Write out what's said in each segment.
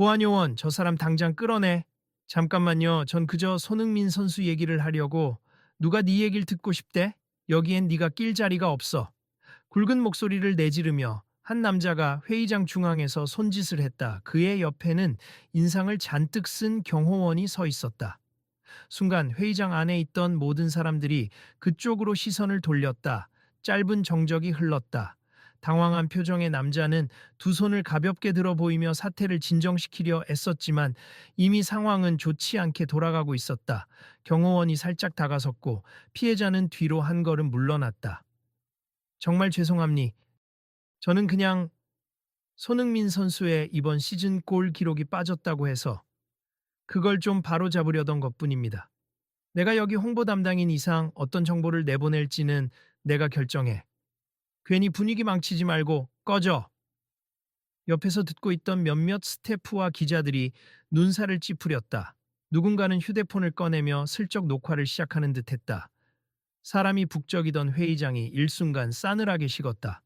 보안요원, 저 사람 당장 끌어내. 잠깐만요. 전 그저 손흥민 선수 얘기를 하려고. 누가 네 얘기를 듣고 싶대? 여기엔 네가 낄 자리가 없어. 굵은 목소리를 내지르며 한 남자가 회의장 중앙에서 손짓을 했다. 그의 옆에는 인상을 잔뜩 쓴 경호원이 서 있었다. 순간 회의장 안에 있던 모든 사람들이 그쪽으로 시선을 돌렸다. 짧은 정적이 흘렀다. 당황한 표정의 남자는 두 손을 가볍게 들어 보이며 사태를 진정시키려 애썼지만 이미 상황은 좋지 않게 돌아가고 있었다. 경호원이 살짝 다가섰고 피해자는 뒤로 한 걸음 물러났다. 정말 죄송합니. 저는 그냥 손흥민 선수의 이번 시즌 골 기록이 빠졌다고 해서 그걸 좀 바로잡으려던 것뿐입니다. 내가 여기 홍보 담당인 이상 어떤 정보를 내보낼지는 내가 결정해. 괜히 분위기 망치지 말고 꺼져. 옆에서 듣고 있던 몇몇 스태프와 기자들이 눈살을 찌푸렸다. 누군가는 휴대폰을 꺼내며 슬쩍 녹화를 시작하는 듯했다. 사람이 북적이던 회의장이 일순간 싸늘하게 식었다.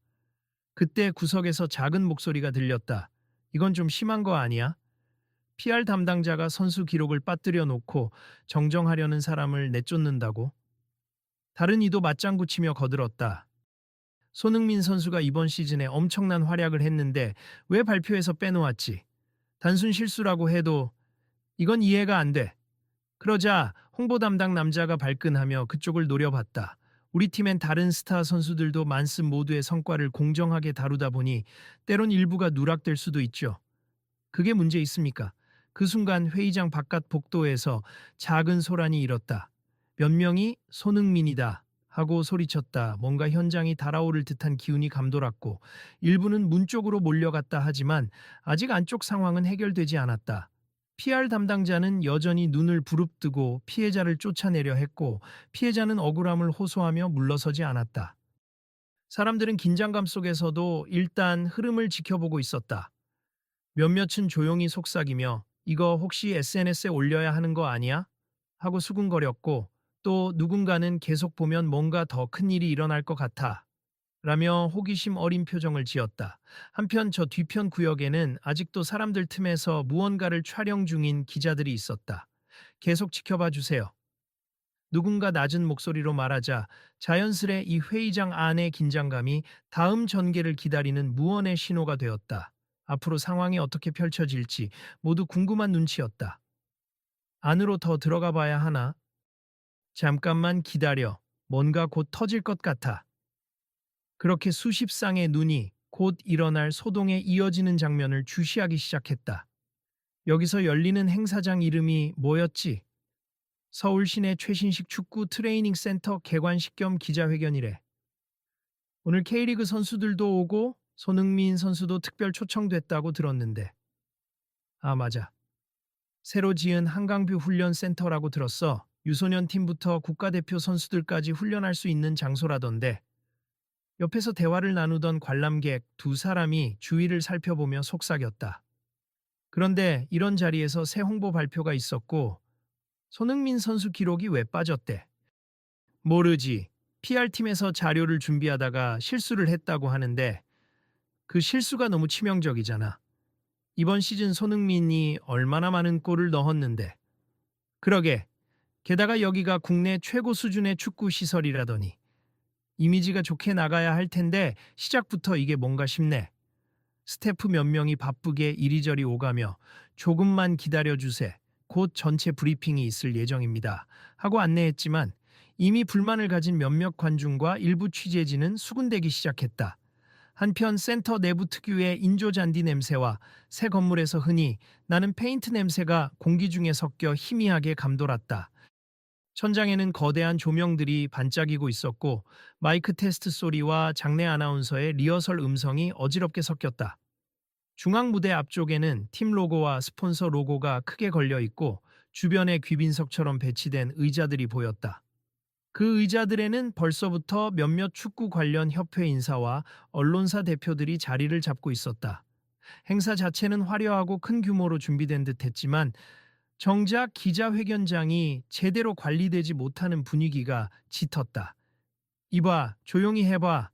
그때 구석에서 작은 목소리가 들렸다. 이건 좀 심한 거 아니야? PR 담당자가 선수 기록을 빠뜨려 놓고 정정하려는 사람을 내쫓는다고? 다른 이도 맞장구 치며 거들었다. 손흥민 선수가 이번 시즌에 엄청난 활약을 했는데 왜 발표에서 빼놓았지? 단순 실수라고 해도 이건 이해가 안 돼. 그러자 홍보 담당 남자가 발끈하며 그쪽을 노려봤다. 우리 팀엔 다른 스타 선수들도 만스 모두의 성과를 공정하게 다루다 보니 때론 일부가 누락될 수도 있죠. 그게 문제 있습니까? 그 순간 회의장 바깥 복도에서 작은 소란이 일었다. 몇 명이 손흥민이다 하고 소리쳤다. 뭔가 현장이 달아오를 듯한 기운이 감돌았고 일부는 문 쪽으로 몰려갔다 하지만 아직 안쪽 상황은 해결되지 않았다. PR 담당자는 여전히 눈을 부릅뜨고 피해자를 쫓아내려 했고 피해자는 억울함을 호소하며 물러서지 않았다. 사람들은 긴장감 속에서도 일단 흐름을 지켜보고 있었다. 몇몇은 조용히 속삭이며 이거 혹시 SNS에 올려야 하는 거 아니야? 하고 수군거렸고 또 누군가는 계속 보면 뭔가 더 큰 일이 일어날 것 같아. 라며 호기심 어린 표정을 지었다. 한편 저 뒤편 구역에는 아직도 사람들 틈에서 무언가를 촬영 중인 기자들이 있었다. 계속 지켜봐 주세요. 누군가 낮은 목소리로 말하자 자연스레 이 회의장 안의 긴장감이 다음 전개를 기다리는 무언의 신호가 되었다. 앞으로 상황이 어떻게 펼쳐질지 모두 궁금한 눈치였다. 안으로 더 들어가 봐야 하나? 잠깐만 기다려. 뭔가 곧 터질 것 같아. 그렇게 수십 쌍의 눈이 곧 일어날 소동에 이어지는 장면을 주시하기 시작했다. 여기서 열리는 행사장 이름이 뭐였지? 서울 시내 최신식 축구 트레이닝 센터 개관식 겸 기자회견이래. 오늘 K리그 선수들도 오고 손흥민 선수도 특별 초청됐다고 들었는데. 아, 맞아. 새로 지은 한강뷰 훈련센터라고 들었어. 유소년 팀부터 국가대표 선수들까지 훈련할 수 있는 장소라던데. 옆에서 대화를 나누던 관람객 두 사람이 주위를 살펴보며 속삭였다. 그런데 이런 자리에서 새 홍보 발표가 있었고 손흥민 선수 기록이 왜 빠졌대? 모르지. PR팀에서 자료를 준비하다가 실수를 했다고 하는데 그 실수가 너무 치명적이잖아. 이번 시즌 손흥민이 얼마나 많은 골을 넣었는데. 그러게. 게다가 여기가 국내 최고 수준의 축구 시설이라더니. 이미지가 좋게 나가야 할 텐데 시작부터 이게 뭔가 싶네. 스태프 몇 명이 바쁘게 이리저리 오가며 조금만 기다려주세. 곧 전체 브리핑이 있을 예정입니다. 하고 안내했지만 이미 불만을 가진 몇몇 관중과 일부 취재진은 수군대기 시작했다. 한편 센터 내부 특유의 인조잔디 냄새와 새 건물에서 흔히 나는 페인트 냄새가 공기 중에 섞여 희미하게 감돌았다. 천장에는 거대한 조명들이 반짝이고 있었고 마이크 테스트 소리와 장내 아나운서의 리허설 음성이 어지럽게 섞였다. 중앙 무대 앞쪽에는 팀 로고와 스폰서 로고가 크게 걸려 있고 주변에 귀빈석처럼 배치된 의자들이 보였다. 그 의자들에는 벌써부터 몇몇 축구 관련 협회 인사와 언론사 대표들이 자리를 잡고 있었다. 행사 자체는 화려하고 큰 규모로 준비된 듯 했지만 정작 기자회견장이 제대로 관리되지 못하는 분위기가 짙었다. 이봐, 조용히 해봐.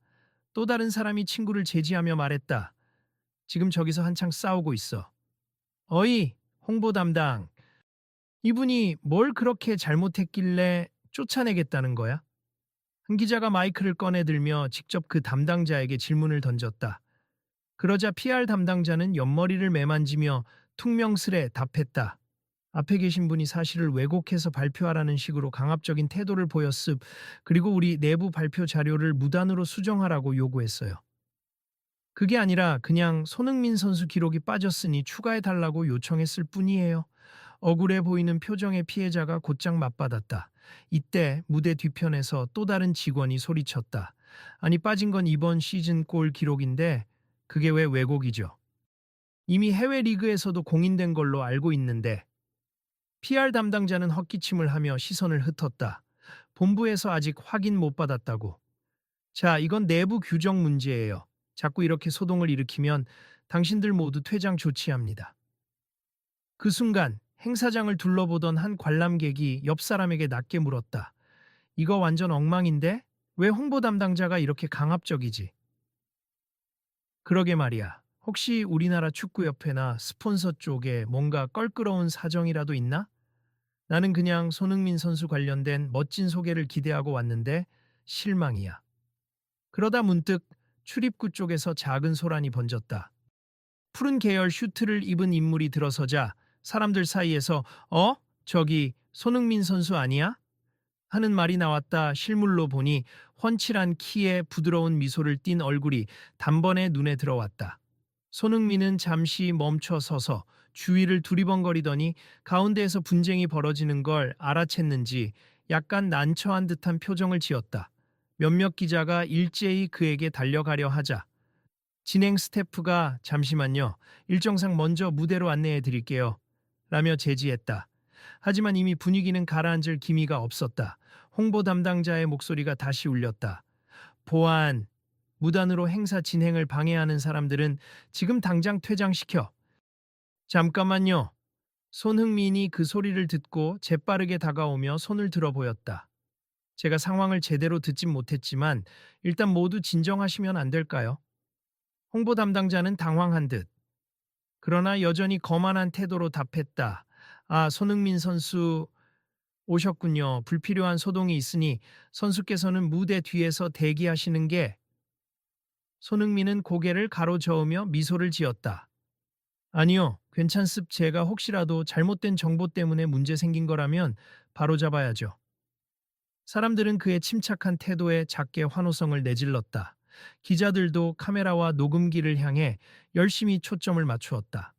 또 다른 사람이 친구를 제지하며 말했다. 지금 저기서 한창 싸우고 있어. 어이, 홍보 담당. 이분이 뭘 그렇게 잘못했길래 쫓아내겠다는 거야? 한 기자가 마이크를 꺼내들며 직접 그 담당자에게 질문을 던졌다. 그러자 PR 담당자는 옆머리를 매만지며 퉁명스레 답했다. 앞에 계신 분이 사실을 왜곡해서 발표하라는 식으로 강압적인 태도를 보였습. 그리고 우리 내부 발표 자료를 무단으로 수정하라고 요구했어요. 그게 아니라 그냥 손흥민 선수 기록이 빠졌으니 추가해달라고 요청했을 뿐이에요. 억울해 보이는 표정의 피해자가 곧장 맞받았다. 이때 무대 뒤편에서 또 다른 직원이 소리쳤다. 아니 빠진 건 이번 시즌 골 기록인데 그게 왜 왜곡이죠? 이미 해외 리그에서도 공인된 걸로 알고 있는데 PR 담당자는 헛기침을 하며 시선을 흩었다. 본부에서 아직 확인 못 받았다고. 자, 이건 내부 규정 문제예요. 자꾸 이렇게 소동을 일으키면 당신들 모두 퇴장 조치합니다. 그 순간 행사장을 둘러보던 한 관람객이 옆 사람에게 낮게 물었다. 이거 완전 엉망인데? 왜 홍보 담당자가 이렇게 강압적이지? 그러게 말이야. 혹시 우리나라 축구협회나 스폰서 쪽에 뭔가 껄끄러운 사정이라도 있나? 나는 그냥 손흥민 선수 관련된 멋진 소개를 기대하고 왔는데 실망이야. 그러다 문득 출입구 쪽에서 작은 소란이 번졌다. 푸른 계열 슈트를 입은 인물이 들어서자 사람들 사이에서 저기 손흥민 선수 아니야? 하는 말이 나왔다. 실물로 보니 훤칠한 키에 부드러운 미소를 띤 얼굴이 단번에 눈에 들어왔다. 손흥민은 잠시 멈춰 서서 주위를 두리번거리더니 가운데에서 분쟁이 벌어지는 걸 알아챘는지 약간 난처한 듯한 표정을 지었다. 몇몇 기자가 일제히 그에게 달려가려 하자 진행 스태프가 잠시만요. 일정상 먼저 무대로 안내해 드릴게요. 라며 제지했다. 하지만 이미 분위기는 가라앉을 기미가 없었다. 홍보 담당자의 목소리가 다시 울렸다. 보안, 무단으로 행사 진행을 방해하는 사람들은 지금 당장 퇴장시켜. 잠깐만요. 손흥민이 그 소리를 듣고 재빠르게 다가오며 손을 들어 보였다. 제가 상황을 제대로 듣진 못했지만 일단 모두 진정하시면 안 될까요? 홍보 담당자는 당황한 듯. 그러나 여전히 거만한 태도로 답했다. 아, 손흥민 선수 오셨군요. 불필요한 소동이 있으니 선수께서는 무대 뒤에서 대기하시는 게. 손흥민은 고개를 가로저으며 미소를 지었다. 아니요, 괜찮습. 제가 혹시라도 잘못된 정보 때문에 문제 생긴 거라면 바로잡아야죠. 사람들은 그의 침착한 태도에 작게 환호성을 내질렀다. 기자들도 카메라와 녹음기를 향해 열심히 초점을 맞추었다.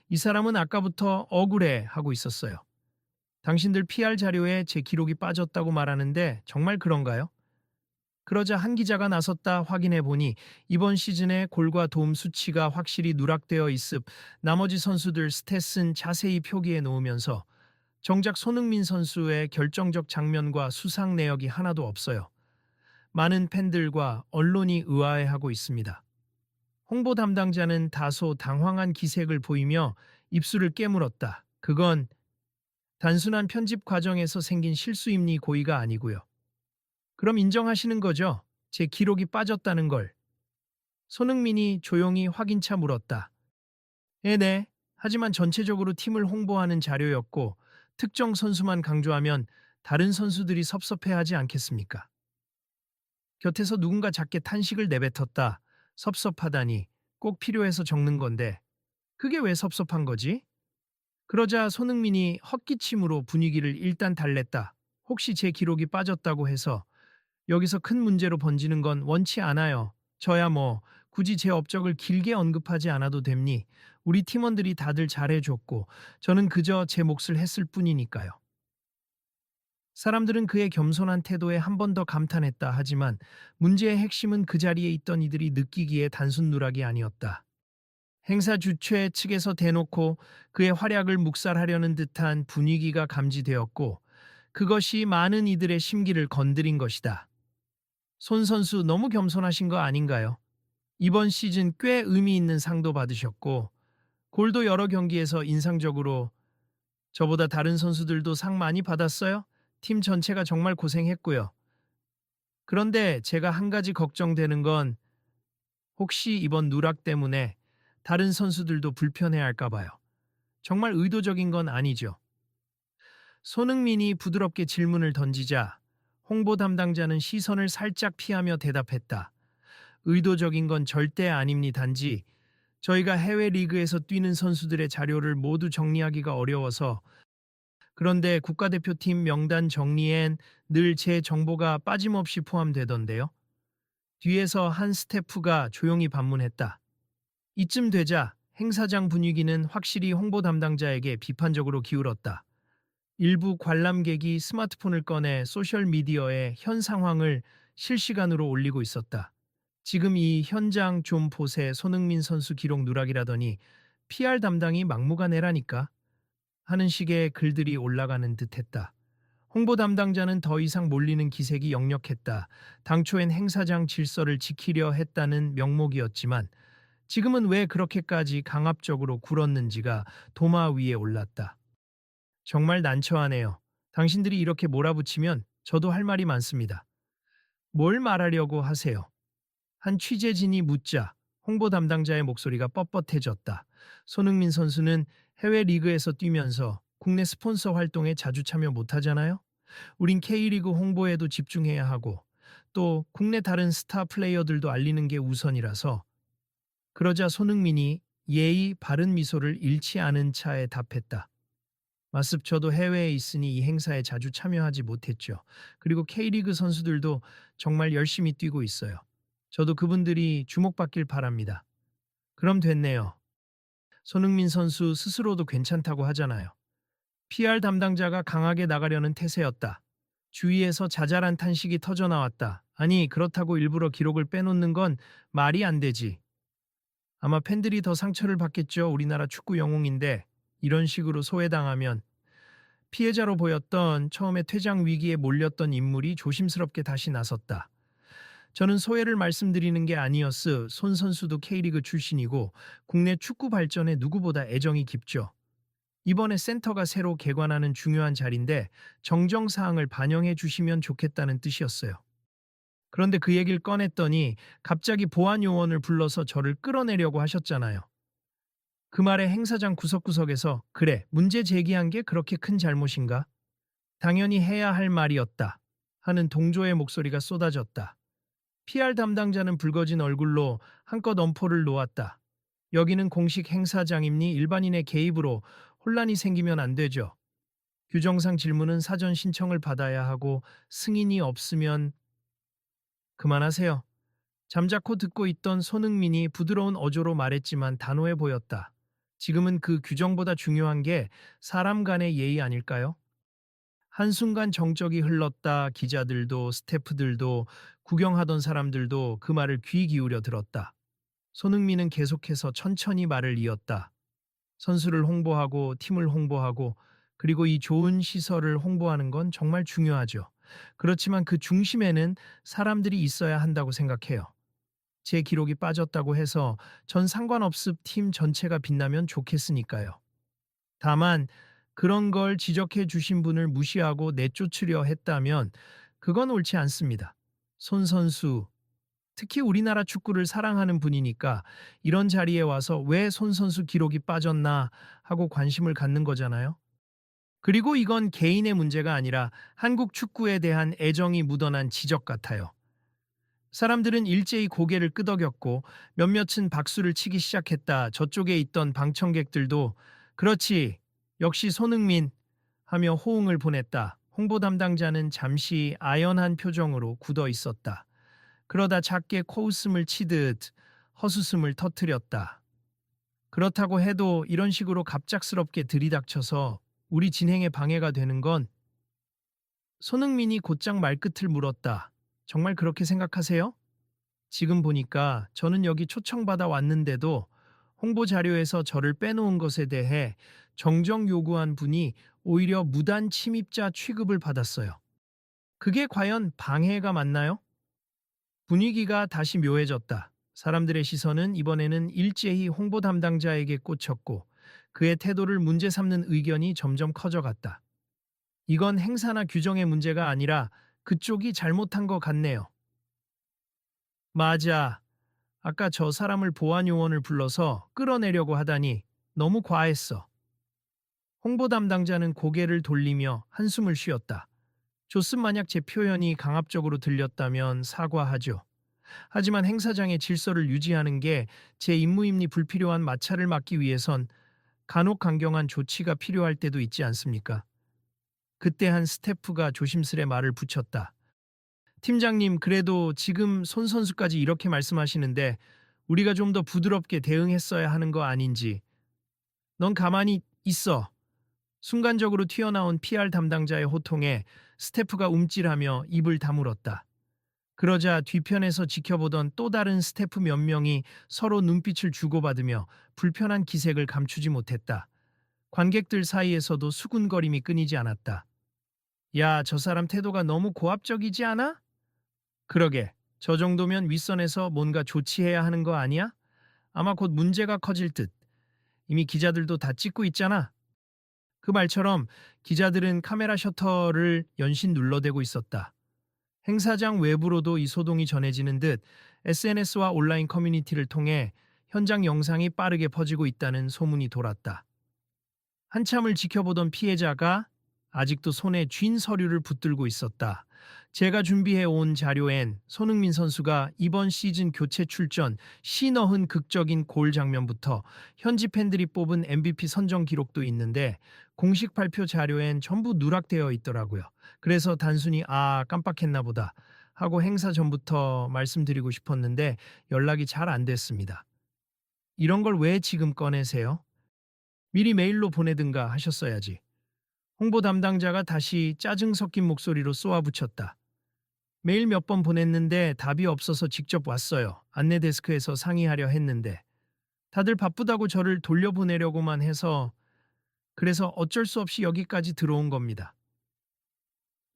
이 사람은 아까부터 억울해 하고 있었어요. 당신들 PR 자료에 제 기록이 빠졌다고 말하는데 정말 그런가요? 그러자 한 기자가 나섰다. 확인해 보니 이번 시즌의 골과 도움 수치가 확실히 누락되어 있습. 나머지 선수들 스탯은 자세히 표기해 놓으면서 정작 손흥민 선수의 결정적 장면과 수상 내역이 하나도 없어요. 많은 팬들과 언론이 의아해하고 있습니다. 홍보 담당자는 다소 당황한 기색을 보이며 입술을 깨물었다. 그건 단순한 편집 과정에서 생긴 실수임니 고의가 아니고요. 그럼 인정하시는 거죠? 제 기록이 빠졌다는 걸. 손흥민이 조용히 확인차 물었다. 네. 하지만 전체적으로 팀을 홍보하는 자료였고 특정 선수만 강조하면 다른 선수들이 섭섭해하지 않겠습니까? 곁에서 누군가 작게 탄식을 내뱉었다. 섭섭하다니. 꼭 필요해서 적는 건데. 그게 왜 섭섭한 거지? 그러자 손흥민이 헛기침으로 분위기를 일단 달랬다. 혹시 제 기록이 빠졌다고 해서 여기서 큰 문제로 번지는 건 원치 않아요. 저야 뭐 굳이 제 업적을 길게 언급하지 않아도 됩니. 우리 팀원들이 다들 잘해줬고 저는 그저 제 몫을 했을 뿐이니까요. 사람들은 그의 겸손한 태도에 한 번 더 감탄했다. 하지만 문제의 핵심은 그 자리에 있던 이들이 느끼기에 단순 누락이 아니었다. 행사 주최 측에서 대놓고 그의 활약을 묵살하려는 듯한 분위기가 감지되었고 그것이 많은 이들의 심기를 건드린 것이다. 손 선수 너무 겸손하신 거 아닌가요? 이번 시즌 꽤 의미 있는 상도 받으셨고 골도 여러 경기에서 인상적으로 저보다 다른 선수들도 상 많이 받았어요. 팀 전체가 정말 고생했고요. 그런데 제가 한 가지 걱정되는 건 혹시 이번 누락 때문에 다른 선수들도 불편해할까 봐요. 정말 의도적인 건 아니죠. 손흥민이 부드럽게 질문을 던지자 홍보 담당자는 시선을 살짝 피하며 대답했다. 의도적인 건 절대 아닙니다. 단지 저희가 해외 리그에서 뛰는 선수들의 자료를 모두 정리하기가 어려워서. 그런데 국가대표팀 명단 정리엔 늘 제 정보가 빠짐없이 포함되던데요. 뒤에서 한 스태프가 조용히 반문했다. 이쯤 되자 행사장 분위기는 확실히 홍보 담당자에게 비판적으로 기울었다. 일부 관람객이 스마트폰을 꺼내 소셜미디어에 현 상황을 실시간으로 올리고 있었다. 지금 이 현장 좀 보세, 손흥민 선수 기록 누락이라더니 PR 담당이 막무가내라니까 하는 식의 글들이 올라가는 듯했다. 홍보 담당자는 더 이상 몰리는 기색이 역력했다. 당초엔 행사장 질서를 지키려 했다는 명목이었지만 지금은 왜 그렇게까지 강압적으로 굴었는지가 도마 위에 올랐다. 정말 난처하네요. 당신들이 이렇게 몰아붙이면 저도 할 말이 많습니다. 뭘 말하려고 하세요? 한 취재진이 묻자 홍보 담당자의 목소리가 뻣뻣해졌다. 손흥민 선수는 해외 리그에서 뛰면서 국내 스폰서 활동에 자주 참여 못하잖아요? 우린 K리그 홍보에도 집중해야 하고 또 국내 다른 스타 플레이어들도 알리는 게 우선이라서. 그러자 손흥민이 예의 바른 미소를 잃지 않은 차에 답했다. 맞습, 저도 해외에 있으니 이 행사에 자주 참여하지 못했죠. 그리고 K리그 선수들도 정말 열심히 뛰고 있어요. 저도 그분들이 주목받길 바랍니다. 그럼 됐네요. 손흥민 선수 스스로도 괜찮다고 하잖아요. PR 담당자가 강하게 나가려는 태세였다. 주위에서 자잘한 탄식이 터져나왔다. 아니, 그렇다고 일부러 기록을 빼놓는 건 말이 안 되지. 아마 팬들이 더 상처를 받겠죠. 우리나라 축구 영웅인데 이런 식으로 소외당하면. 피해자로 보였던 처음에 퇴장 위기에 몰렸던 인물이 조심스럽게 다시 나섰다. 저는 소외를 말씀드리는 게 아니었으. 손 선수도 K리그 출신이고 국내 축구 발전에 누구보다 애정이 깊죠. 이번에 센터가 새로 개관하는 중요한 자리인데 정정사항을 반영해 주시면 좋겠다는 뜻이었어요. 그런데 그 얘기를 꺼냈더니 갑자기 보안 요원을 불러서 저를 끌어내려고 하셨잖아요. 그 말에 행사장 구석구석에서 그래, 문제 제기한 게 그렇게 큰 잘못인가? 당연히 해야 할 말이었다 하는 동조의 목소리가 쏟아졌다. PR 담당자는 붉어진 얼굴로 한껏 엄포를 놓았다. 여기는 공식 행사장이니 일반인의 개입으로 혼란이 생기면 안 되죠. 규정상 질문은 사전 신청을 받아야 하고 승인이 없으면. 그만하세요. 잠자코 듣고 있던 손흥민이 부드러운 어조로 말했지만 단호해 보였다. 지금은 그 규정보다 중요한 게 사람 간의 예의 아닐까요? 한순간 정적이 흘렀다. 기자들도 스태프들도 구경하던 사람들도 그 말을 귀 기울여 들었다. 손흥민은 계속해서 천천히 말을 이었다. 선수를 홍보하고 팀을 홍보하고 그리고 이 좋은 시설을 홍보하는 건 정말 중요하죠. 그렇지만 그 중심에는 사람들이 있어야 한다고 생각해요. 제 기록이 빠졌다고 해서 전 상관없음, 팀 전체가 빛나면 좋겠으니까요. 다만 그런 걸 지적해 주신 분을 무시하고 내쫓으려 했다면 그건 옳지 않습니다. 손 선수, 특히 우리나라 축구를 사랑하는 분이니까 이런 자리에 와서 왜 손 선수 기록이 빠졌나 하고 관심을 갖는 거잖아요. 그리고 이건 개인의 문제가 아니라 한국 축구에 대한 애정이 묻어난 지적 같아요. 사람들은 일제히 고개를 끄덕였고 몇몇은 박수를 치기 시작했다. 저쪽에 있던 방청객들도 그렇지, 역시 손흥민 하며 호응을 보냈다. 홍보 담당자는 잠시 아연한 표정으로 굳어 있었다. 그러다 작게 코웃음을 치듯 헛웃음을 터뜨렸다. 그렇다고 해도 이런 식으로 갑작스럽게 들이닥쳐서 우리 진행에 방해가 되는 건. 손흥민이 곧장 말끝을 물었다. 정말 그렇게 생각하세요? 지금 보니까 저는 여기 초청받아 왔는데도 홍보 자료에서 저를 빼놓은 것에 대해 정정 요구한 분이 오히려 무단 침입자 취급을 받았어요. 그게 과연 방해가 맞나요? 분위기가 다시 묘해졌다. 사람들의 시선은 이번에는 일제히 홍보 담당자에게 꽂혔고 그의 태도를 문제 삼는 의견이 점점 커져갔다. 이건 행사나 규정의 문제가 아니라 그쪽이 잘못한 것 같네요. 맞아. 아까 저 사람을 보안 요원을 불러서 끌어내려고 하다니 너무 과했어. 홍보 담당자는 고개를 돌리며 한숨을 쉬었다. 좋습, 만약 제 표현이 강압적으로 들렸다면 사과하죠. 하지만 행사장의 질서를 유지하는 게 제 임무임니 불필요한 마찰을 막기 위해선 간혹 강경한 조치가 필요할 때도 있지 않습니까? 그때 한 스태프가 조심스레 말을 붙였다. 팀장님, 그래도 지금 손 선수까지 이렇게 말씀하시는데 우리가 좀 더 부드럽게 대응했어야 하는 거 아닌지. 넌 가만히 있어. 순간적으로 튀어나온 PR 담당자의 호통에 스태프가 움찔하며 입을 다물었다. 그러자 뒤편에서 지켜보던 또 다른 스태프 몇 명이 서로 눈빛을 주고받으며 불편한 기색을 감추지 못했다. 관객들 사이에서도 수군거림이 끊이지 않았다. 야, 저 사람 태도가 너무 고압적이지 않아? 그러게, 저 정도면 윗선에서 뭔가 조치해야 하는 거 아니야? 아마 곧 문제가 커질 듯. 이미 기자들도 다 찍고 있잖아. 그 말처럼 기자들은 카메라 셔터를 연신 눌러대고 있었다. 행사장 외부로도 이 소동이 전해지는 듯 SNS와 온라인 커뮤니티를 통해 현장 영상이 빠르게 퍼지고 있다는 소문이 돌았다. 한참을 지켜보던 피해자가 아직도 손에 쥔 서류를 붙들고 있었다. 제가 준비해 온 자료엔 손흥민 선수가 이번 시즌 교체 출전 시 넣은 극적인 골 장면부터 현지 팬들이 뽑은 MVP 선정 기록도 있는데 공식 발표 자료엔 전부 누락되어 있더라고요. 그래서 단순히 깜빡했나 보다 하고 행사 전부터 말씀드리고 싶었는데 연락이 잘 안 됐습니다. 이런 걸 왜 지금 꺼내세요? 미리 메일로 보내든가 하셨어야지. 홍보 담당자가 다시 짜증 섞인 목소리로 쏘아붙였다. 메일 몇 번 보냈는데 답이 없어서 직접 왔어요. 안내 데스크에서 상의하려 했는데 다들 바쁘다고 저를 돌려보내려고만 해서, 그래서 어쩔 수 없이 여기까지 들어온 겁니다.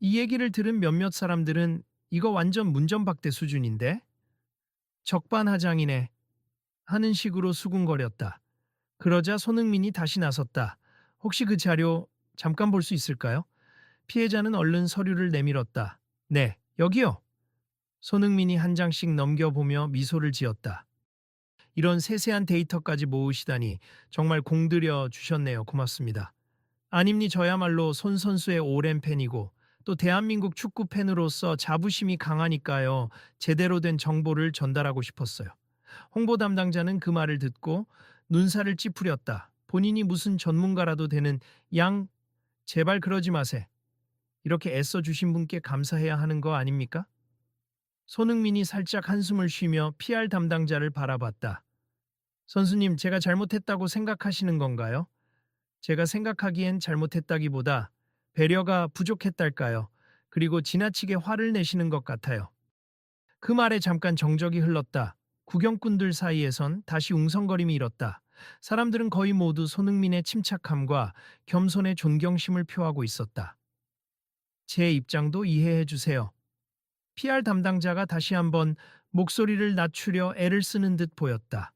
이 얘기를 들은 몇몇 사람들은 이거 완전 문전박대 수준인데? 적반하장이네 하는 식으로 수군거렸다. 그러자 손흥민이 다시 나섰다. 혹시 그 자료 잠깐 볼 수 있을까요? 피해자는 얼른 서류를 내밀었다. 네, 여기요. 손흥민이 한 장씩 넘겨보며 미소를 지었다. 이런 세세한 데이터까지 모으시다니 정말 공들여 주셨네요. 고맙습니다. 아닙니, 저야말로 손 선수의 오랜 팬이고 또 대한민국 축구 팬으로서 자부심이 강하니까요. 제대로 된 정보를 전달하고 싶었어요. 홍보 담당자는 그 말을 듣고 눈살을 찌푸렸다. 본인이 무슨 전문가라도 되는 양, 제발 그러지 마세. 이렇게 애써 주신 분께 감사해야 하는 거 아닙니까? 손흥민이 살짝 한숨을 쉬며 PR 담당자를 바라봤다. 선수님, 제가 잘못했다고 생각하시는 건가요? 제가 생각하기엔 잘못했다기보다 배려가 부족했달까요? 그리고 지나치게 화를 내시는 것 같아요. 그 말에 잠깐 정적이 흘렀다. 구경꾼들 사이에선 다시 웅성거림이 일었다. 사람들은 거의 모두 손흥민의 침착함과 겸손의 존경심을 표하고 있었다. 제 입장도 이해해 주세요. PR 담당자가 다시 한번 목소리를 낮추려 애를 쓰는 듯 보였다.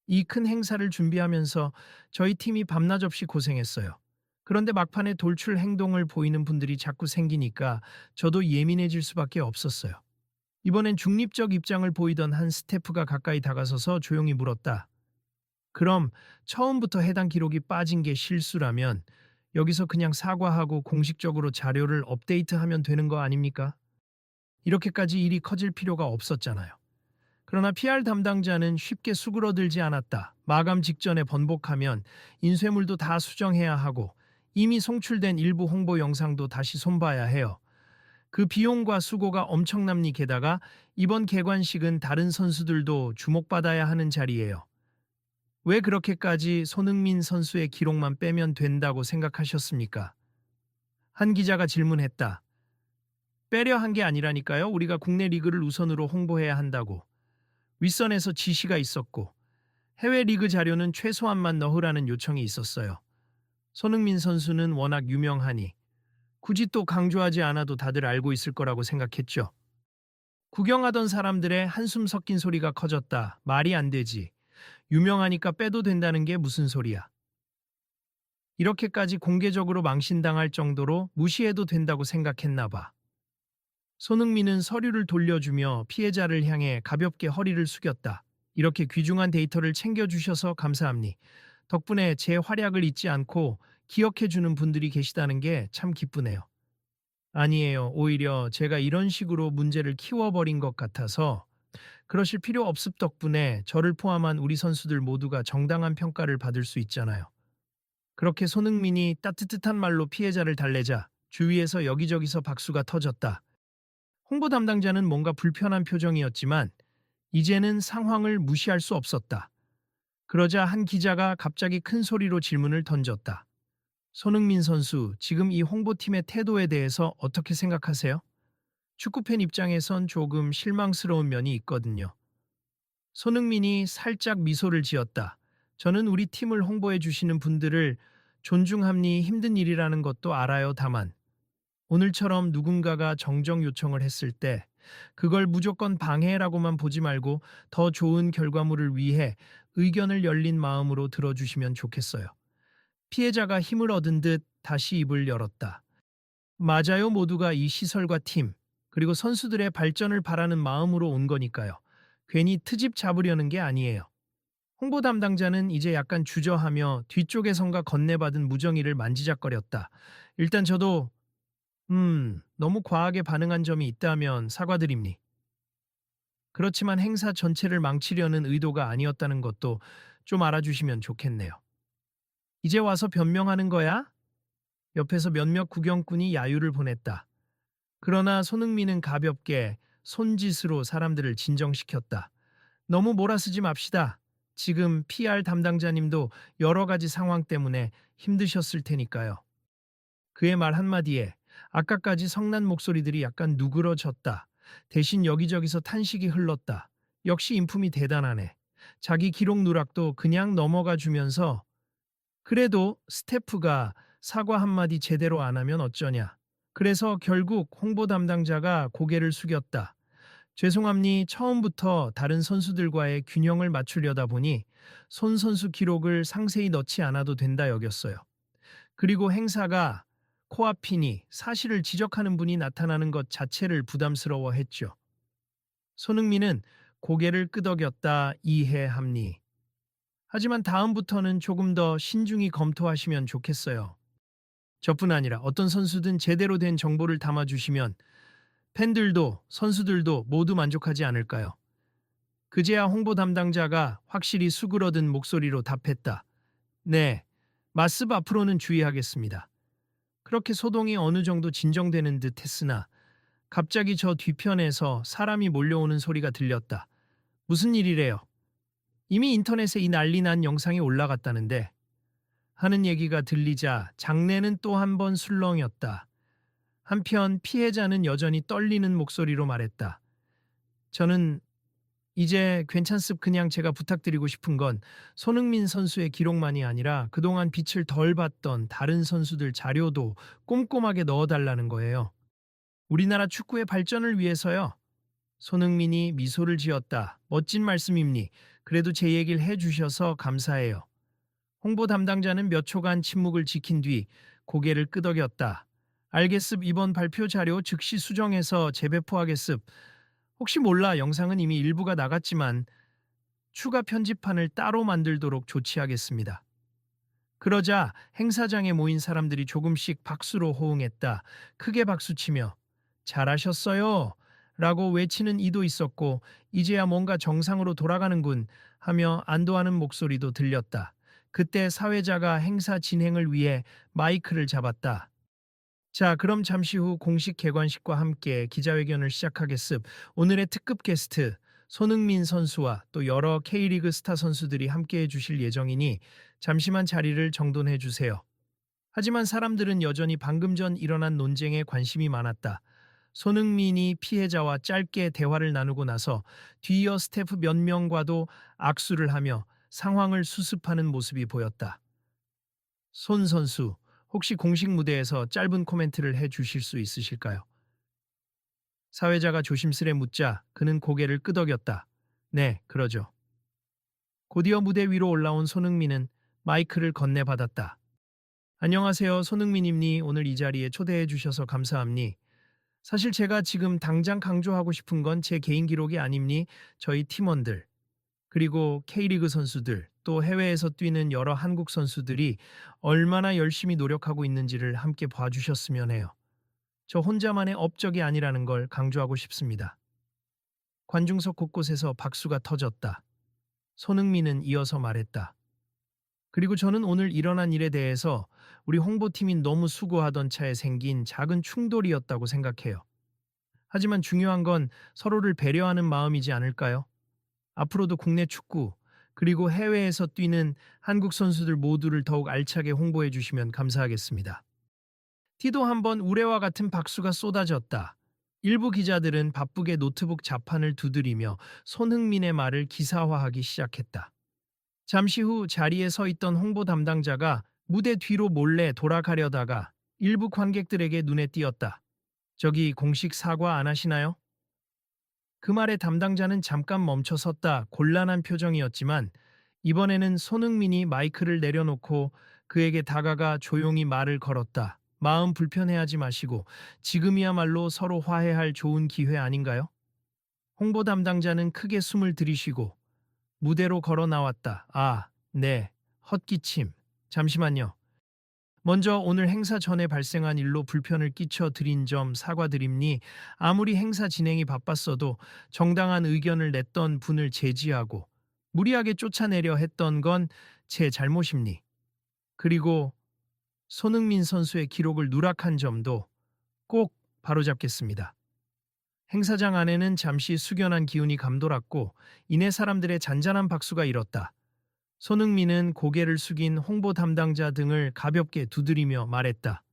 이 큰 행사를 준비하면서 저희 팀이 밤낮 없이 고생했어요. 그런데 막판에 돌출 행동을 보이는 분들이 자꾸 생기니까 저도 예민해질 수밖에 없었어요. 이번엔 중립적 입장을 보이던 한 스태프가 가까이 다가서서 조용히 물었다. 그럼 처음부터 해당 기록이 빠진 게 실수라면 여기서 그냥 사과하고 공식적으로 자료를 업데이트하면 되는 거 아닙니까? 이렇게까지 일이 커질 필요가 없었잖아요. 그러나 PR 담당자는 쉽게 수그러들지 않았다. 마감 직전에 번복하면 인쇄물도 다 수정해야 하고 이미 송출된 일부 홍보 영상도 다시 손봐야 해요. 그 비용과 수고가 엄청납니. 게다가 이번 개관식은 다른 선수들도 주목받아야 하는 자리예요. 왜 그렇게까지 손흥민 선수의 기록만 빼면 된다고 생각하셨습니까? 한 기자가 질문했다. 빼려 한 게 아니라니까요. 우리가 국내 리그를 우선으로 홍보해야 한다고. 윗선에서 지시가 있었고 해외 리그 자료는 최소한만 넣으라는 요청이 있었어요. 손흥민 선수는 워낙 유명하니 굳이 또 강조하지 않아도 다들 알고 있을 거라고 생각했죠. 구경하던 사람들의 한숨 섞인 소리가 커졌다. 말이 안 되지. 유명하니까 빼도 된다는 게 무슨 소리야. 이렇게까지 공개적으로 망신당할 정도로 무시해도 된다고 생각했나 봐. 손흥민은 서류를 돌려주며 피해자를 향해 가볍게 허리를 숙였다. 이렇게 귀중한 데이터를 챙겨주셔서 감사합니. 덕분에 제 활약을 잊지 않고 기억해주는 분들이 계시다는 게 참 기쁘네요. 아니에요. 오히려 제가 이런 식으로 문제를 키워버린 것 같아서 그러실 필요 없음 덕분에 저를 포함한 우리 선수들 모두가 정당한 평가를 받을 수 있잖아요. 그렇게 손흥민이 따뜻한 말로 피해자를 달래자 주위에서 여기저기서 박수가 터졌다. 홍보 담당자는 뭔가 불편한 표정이었지만 이제는 상황을 무시할 수 없었다. 그러자 한 기자가 갑자기 큰 소리로 질문을 던졌다. 손흥민 선수, 지금 이 홍보팀의 태도에 대해서 어떻게 생각하세요? 축구팬 입장에선 조금 실망스러운 면이 있거든요. 손흥민이 살짝 미소를 지었다. 저는 우리 팀을 홍보해 주시는 분들을 존중함니 힘든 일이라는 것도 알아요. 다만 오늘처럼 누군가가 정정 요청을 했을 때 그걸 무조건 방해라고만 보지 말고 더 좋은 결과물을 위해 의견을 열린 마음으로 들어주시면 좋겠어요. 피해자가 힘을 얻은 듯 다시 입을 열었다. 맞아요. 모두가 이 시설과 팀, 그리고 선수들의 발전을 바라는 마음으로 온 거니까요. 괜히 트집 잡으려는 게 아니에요. 홍보 담당자는 이제 약간 주저하며 뒤쪽에선가 건네받은 무정의를 만지작거렸다. 일단 저도 너무 과하게 반응한 점이 있다면 사과드립니. 그렇지만 행사 전체를 망치려는 의도가 아니었다는 것도 좀 알아주시면 좋겠네요. 이제 와서 변명하는 거야? 옆에서 몇몇 구경꾼이 야유를 보냈다. 그러나 손흥민은 가볍게 손짓으로 사람들을 진정시켰다. 너무 몰아쓰지 맙시다. 지금 PR 담당자님도 여러 가지 상황 때문에 힘드셨을 테니까요. 그의 말 한마디에 아까까지 성난 목소리들이 약간 누그러졌다. 대신 여기저기서 탄식이 흘렀다. 역시 인품이 대단하네. 자기 기록 누락도 그냥 넘어가 주면서 그래도 스태프가 사과 한마디 제대로 안 하면 어쩌냐. 그래서 결국 홍보 담당자가 고개를 숙였다. 죄송합니 처음부터 다른 선수들과의 균형을 맞추려다 보니 손 선수 기록을 상세히 넣지 않아도 된다 여겼어요. 그리고 행사가 코앞이니 사실을 지적하는 분이 나타나는 것 자체를 부담스러워했죠. 손흥민은 고개를 끄덕였다. 이해합니. 하지만 다음부터는 조금 더 신중히 검토하시면 좋겠어요. 저뿐 아니라 어떤 선수든 제대로 된 정보를 담아주시면 팬들도 선수들도 모두 만족하지 않을까요? 그제야 홍보 담당자가 확실히 수그러든 목소리로 답했다. 네, 마습 앞으로는 주의하겠습니다. 그렇게 소동이 어느 정도 진정되는 듯 했으나 갑자기 저 뒤편에서 사람이 몰려오는 소리가 들렸다. 무슨 일이래요? 이미 인터넷에 이 난리 난 영상이 올라갔다는데 하는 얘기가 들리자 장내는 또 한 번 술렁였다. 한편 피해자는 여전히 떨리는 목소리로 말했다. 저는 이제 괜찮습. 그냥 제가 부탁드리고 싶은 건 손흥민 선수의 기록만이 아니라 그동안 빛을 덜 봤던 다른 선수들 자료도 꼼꼼하게 넣어달라는 거예요. 우리나라 축구의 발전을 위해서요. 손흥민이 미소를 지었다. 멋진 말씀입니. 그래도 제 얘기를 해주셔서 감사해요. 홍보 담당자는 몇 초간 침묵을 지킨 뒤 고개를 끄덕였다. 알겠습. 이번 발표 자료 즉시 수정해서 재배포하겠습. 혹시 몰라 영상은 이미 일부가 나갔지만 추가 편집판을 따로 만들도록 조치하겠습니다. 그러자 행사장에 모인 사람들이 조금씩 박수로 호응했다. 크게 박수치며 잘하셨어요 라고 외치는 이도 있었고 이제야 뭔가 정상으로 돌아가는군 하며 안도하는 목소리도 들렸다. 그때 사회자가 행사 진행을 위해 마이크를 잡았다. 자, 그럼 잠시 후 공식 개관식과 함께 기자회견을 시작하겠습. 오늘의 특급 게스트 손흥민 선수와 또 여러 K리그 스타 선수들이 함께해 주실 예정이니 잠시만 자리를 정돈해 주세요. 하지만 사람들은 여전히 방금 전 일어난 논쟁에 관심이 많았다. 손흥민이 피해자와 짧게 대화를 나누고 나서 뒤이어 스태프 몇 명과도 악수를 하며 상황을 수습하는 모습이 보였다. 손 선수, 혹시 공식 무대에서 짧은 코멘트를 해 주실 수 있으실까요? 사회자가 조심스레 묻자 그는 고개를 끄덕였다. 네, 그러죠. 곧이어 무대 위로 올라온 손흥민은 마이크를 건네받았다. 안녕하세요, 손흥민입니. 오늘 이 자리에 초대해 주셔서 감사합니. 사실 제가 지금 당장 강조하고 싶은 건 제 개인 기록이 아닙니. 저희 팀원들, 그리고 K리그 선수들, 또 해외에서 뛰는 여러 한국 선수들이 얼마나 열심히 노력하고 있는지를 함께 봐주셨으면 해요. 저 혼자만의 업적이 아니라는 걸 강조하고 싶습니다. 관중석 곳곳에서 박수가 터졌다. 손흥민은 이어서 말했다. 그리고 저는 오늘 일어난 일에 대해서 우리 홍보팀이 너무 수고하던 차에 생긴 작은 충돌이었다고 생각해요. 하지만 중요한 건 서로를 배려하는 마음이지 않을까요? 앞으로도 국내 축구, 그리고 해외에서 뛰는 한국 선수들 모두를 더욱 알차게 홍보해 주시면 감사하겠습니다. 티도 한번 우레와 같은 박수가 쏟아졌다. 일부 기자들은 바쁘게 노트북 자판을 두드리며 손흥민의 말을 기사화하기 시작했다. 잠시 후 자리에 서 있던 홍보 담당자가 무대 뒤로 몰래 돌아가려다가 일부 관객들에게 눈에 띄었다. 저기 공식 사과 안 하시나요? 그 말에 담당자는 잠깐 멈춰섰다. 곤란한 표정이었지만 이번에는 손흥민이 마이크를 내려놓고 그에게 다가가 조용히 말을 걸었다. 마음 불편해하지 마시고 지금이야말로 서로 화해할 좋은 기회 아닌가요? 홍보 담당자는 크게 숨을 들이쉬고 무대로 걸어 나왔다. 아, 네. 헛기침. 잠시만요. 먼저 오늘 행사 전에 발생한 일로 불편을 끼쳐 드린 점 사과드립니. 아무리 행사 진행이 바빴어도 정당한 의견을 냈던 분을 제지하고 무리하게 쫓아내려 했던 건 제 잘못입니. 그리고 손흥민 선수의 기록을 누락한 점도 꼭 바로잡겠습니다. 행사장 안에는 잠시 숙연한 기운이 감돌았고 이내 사람들의 잔잔한 박수가 일었다. 손흥민은 고개를 숙인 홍보 담당자 등을 가볍게 두드리며 말했다.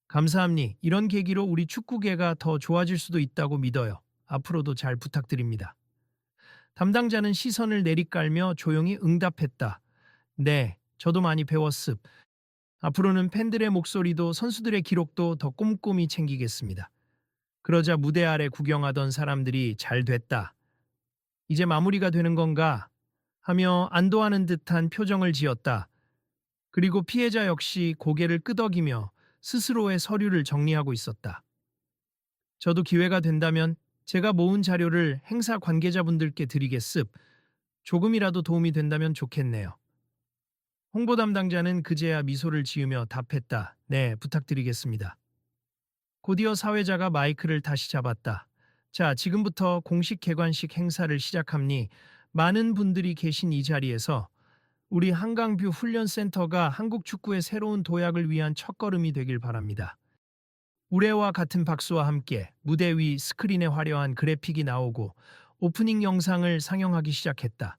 감사합니. 이런 계기로 우리 축구계가 더 좋아질 수도 있다고 믿어요. 앞으로도 잘 부탁드립니다. 담당자는 시선을 내리깔며 조용히 응답했다. 네, 저도 많이 배웠습. 앞으로는 팬들의 목소리도 선수들의 기록도 더 꼼꼼히 챙기겠습니다. 그러자 무대 아래 구경하던 사람들이 잘 됐다. 이제 마무리가 되는 건가? 하며 안도하는 듯한 표정을 지었다. 그리고 피해자 역시 고개를 끄덕이며 스스로의 서류를 정리하고 있었다. 저도 기회가 된다면 제가 모은 자료를 행사 관계자분들께 드리겠습. 조금이라도 도움이 된다면 좋겠네요. 홍보 담당자는 그제야 미소를 지으며 답했다. 네, 부탁드리겠습니다. 곧이어 사회자가 마이크를 다시 잡았다. 자, 지금부터 공식 개관식 행사를 시작합니. 많은 분들이 계신 이 자리에서 우리 한강뷰 훈련센터가 한국 축구의 새로운 도약을 위한 첫걸음이 되길 바랍니다. 우레와 같은 박수와 함께 무대 위 스크린에 화려한 그래픽이 나오고 오프닝 영상을 상영하기 시작했다.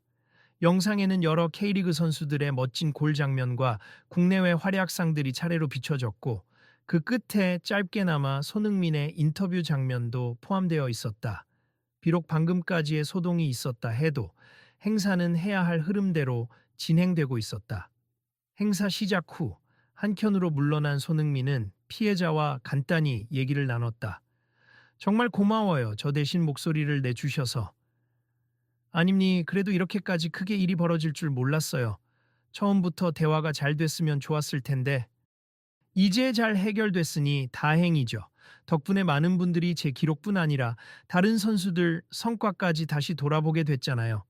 영상에는 여러 K리그 선수들의 멋진 골 장면과 국내외 활약상들이 차례로 비춰졌고 그 끝에 짧게나마 손흥민의 인터뷰 장면도 포함되어 있었다. 비록 방금까지의 소동이 있었다 해도 행사는 해야 할 흐름대로 진행되고 있었다. 행사 시작 후 한켠으로 물러난 손흥민은 피해자와 간단히 얘기를 나눴다. 정말 고마워요. 저 대신 목소리를 내주셔서. 아닙니, 그래도 이렇게까지 크게 일이 벌어질 줄 몰랐어요. 처음부터 대화가 잘 됐으면 좋았을 텐데. 이제 잘 해결됐으니 다행이죠. 덕분에 많은 분들이 제 기록뿐 아니라 다른 선수들 성과까지 다시 돌아보게 됐잖아요.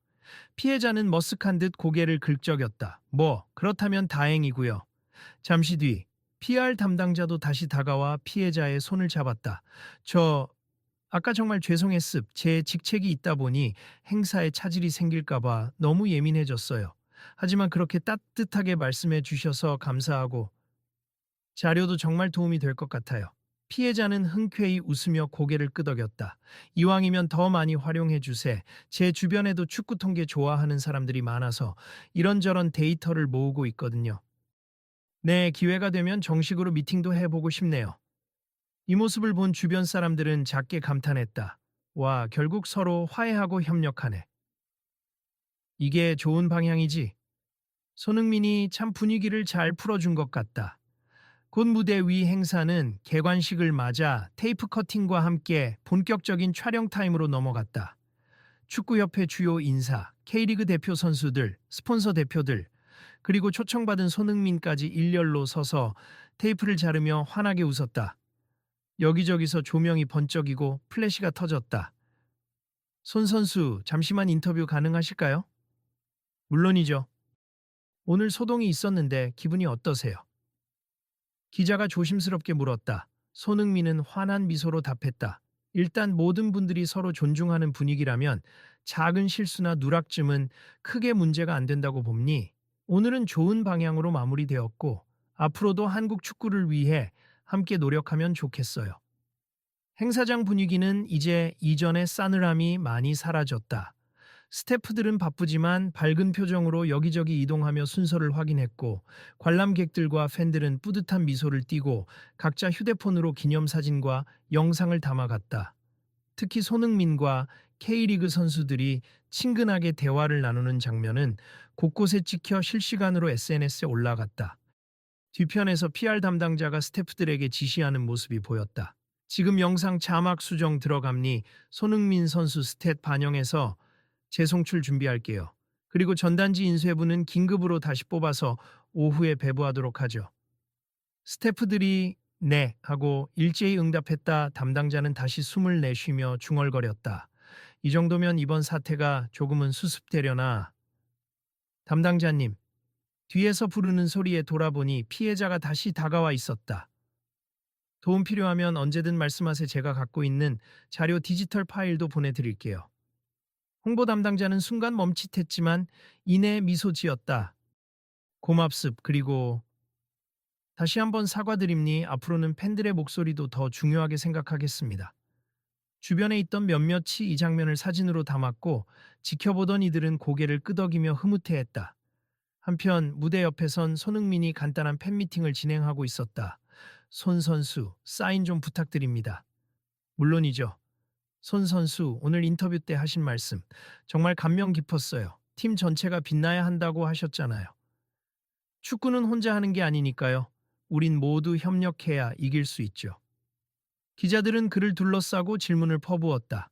피해자는 머쓱한 듯 고개를 긁적였다. 뭐, 그렇다면 다행이고요. 잠시 뒤 PR 담당자도 다시 다가와 피해자의 손을 잡았다. 아까 정말 죄송했습. 제 직책이 있다 보니 행사에 차질이 생길까봐 너무 예민해졌어요. 하지만 그렇게 따뜻하게 말씀해 주셔서 감사하고 자료도 정말 도움이 될 것 같아요. 피해자는 흔쾌히 웃으며 고개를 끄덕였다. 이왕이면 더 많이 활용해 주세. 제 주변에도 축구 통계 좋아하는 사람들이 많아서 이런저런 데이터를 모으고 있거든요. 네, 기회가 되면 정식으로 미팅도 해보고 싶네요. 이 모습을 본 주변 사람들은 작게 감탄했다. 와, 결국 서로 화해하고 협력하네. 이게 좋은 방향이지. 손흥민이 참 분위기를 잘 풀어준 것 같다. 곧 무대 위 행사는 개관식을 맞아 테이프 커팅과 함께 본격적인 촬영 타임으로 넘어갔다. 축구협회 주요 인사, K리그 대표 선수들, 스폰서 대표들, 그리고 초청받은 손흥민까지 일렬로 서서 테이프를 자르며 환하게 웃었다. 여기저기서 조명이 번쩍이고 플래시가 터졌다. 손 선수, 잠시만 인터뷰 가능하실까요? 물론이죠. 오늘 소동이 있었는데 기분이 어떠세요? 기자가 조심스럽게 물었다. 손흥민은 환한 미소로 답했다. 일단 모든 분들이 서로 존중하는 분위기라면 작은 실수나 누락쯤은 크게 문제가 안 된다고 봅니? 오늘은 좋은 방향으로 마무리되었고 앞으로도 한국 축구를 위해 함께 노력하면 좋겠어요. 행사장 분위기는 이제 이전의 싸늘함이 많이 사라졌다. 스태프들은 바쁘지만 밝은 표정으로 여기저기 이동하며 순서를 확인했고, 관람객들과 팬들은 뿌듯한 미소를 띠고 각자 휴대폰으로 기념사진과 영상을 담아갔다. 특히 손흥민과 K리그 선수들이 친근하게 대화를 나누는 장면은 곳곳에 찍혀 실시간으로 SNS에 올라갔다. 뒤편에서 PR 담당자가 스태프들에게 지시하는 모습이 보였다. 지금 영상 자막 수정 들어갑니? 손흥민 선수 스탯 반영해서 재송출 준비할게요. 그리고 전단지 인쇄부는 긴급으로 다시 뽑아서 오후에 배부하도록 하죠. 스태프들이 네 하고 일제히 응답했다. 담당자는 다시 숨을 내쉬며 중얼거렸다. 이 정도면 이번 사태가 조금은 수습되려나. 담당자님, 뒤에서 부르는 소리에 돌아보니 피해자가 다시 다가와 있었다. 도움 필요하면 언제든 말씀하세요. 제가 갖고 있는 자료 디지털 파일도 보내드릴게요. 홍보 담당자는 순간 멈칫했지만 이내 미소 지었다. 고맙습. 그리고 다시 한번 사과드립니. 앞으로는 팬들의 목소리도 더 중요하게 생각하겠습니다. 주변에 있던 몇몇이 이 장면을 사진으로 담았고 지켜보던 이들은 고개를 끄덕이며 흐뭇해했다. 한편 무대 옆에선 손흥민이 간단한 팬미팅을 진행하고 있었다. 손 선수, 사인 좀 부탁드립니다. 물론이죠. 손 선수, 오늘 인터뷰 때 하신 말씀 정말 감명 깊었어요. 팀 전체가 빛나야 한다고 하셨잖아요. 축구는 혼자 하는 게 아니니까요. 우린 모두 협력해야 이길 수 있죠. 기자들은 그를 둘러싸고 질문을 퍼부었다.